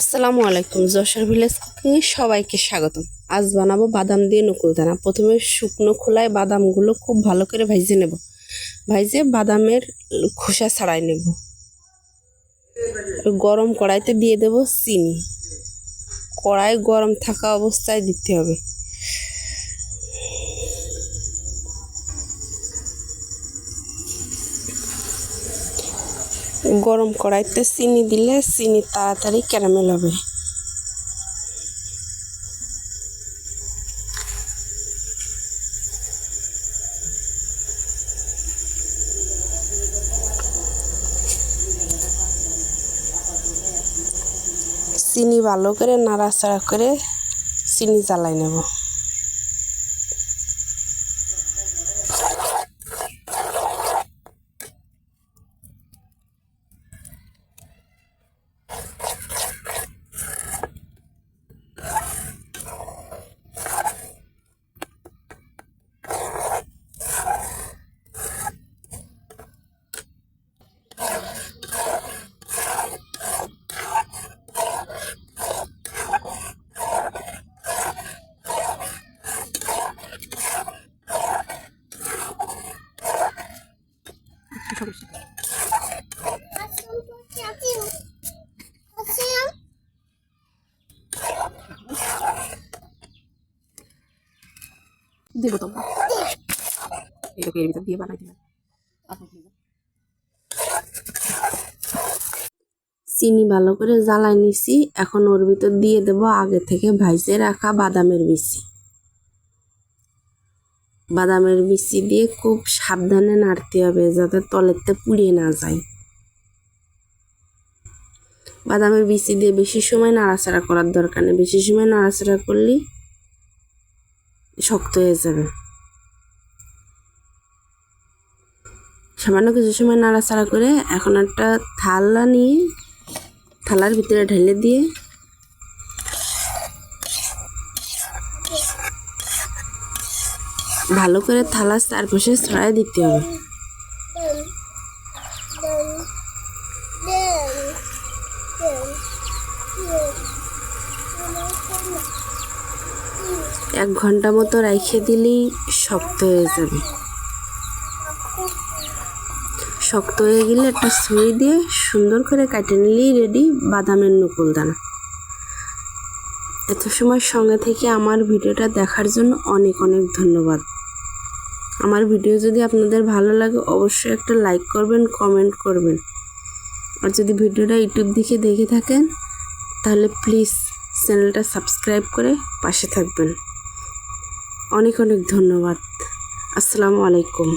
আসসালামু আলাইকুম। Jessore village cooking সবাইকে স্বাগতম। আজ বানাবো বাদাম দিয়ে নকুলদানা। প্রথমে শুকনো খোলায় বাদামগুলো খুব ভালো করে ভাইজে নেব। ভাইজে বাদামের খোসা ছাড়াই নেব। গরম কড়াইতে দিয়ে দেব চিনি। কড়াই গরম থাকা অবস্থায় দিতে হবে। গরম কড়াইতে চিনি দিলে চিনি তাড়াতাড়ি ক্যারামেল হবে। চিনি ভালো করে নাড়াচাড়া করে চিনি জ্বালাই নেব। দেবো তোমরা এটাকে এর ভিতর দিয়ে বানাই দিলাম। চিনি ভালো করে জ্বালাই নিছি। এখন ওর ভিতর দিয়ে দেব আগে থেকে ভাইজে রাখা বাদামের বিচি। বাদামের বিচি দিয়ে খুব সাবধানে নাড়তে হবে যাতে তলেতে পুড়িয়ে না যায়। বাদামের বিচি দিয়ে বেশি সময় নাড়াচাড়া করার দরকার নেই। বেশি সময় নাড়াচাড়া করলে শক্ত হয়ে যাবে। সামান্য কিছু সময় নাড়াচাড়া করে এখন একটা থালা নিয়ে থালার ভিতরে ঢেলে দিয়ে ভালো করে থালার চারপাশে ছড়াই দিতে হবে। এক ঘন্টা মতো রাইখে দিলেই শক্ত হয়ে যাবে। শক্ত হয়ে গেলে একটা ছুরি দিয়ে সুন্দর করে কাটে নিলেই রেডি বাদামের নকুলদানা। এত সময় সঙ্গে থেকে আমার ভিডিওটা দেখার জন্য অনেক অনেক ধন্যবাদ। আমার ভিডিও যদি আপনাদের ভালো লাগে অবশ্যই একটা লাইক করবেন, কমেন্ট করবেন। আর যদি ভিডিওটা ইউটিউব থেকে দেখে থাকেন তাহলে প্লিজ চ্যানেলটা সাবস্ক্রাইব করে পাশে থাকবেন। অনেক অনেক ধন্যবাদ। আসসালামু আলাইকুম।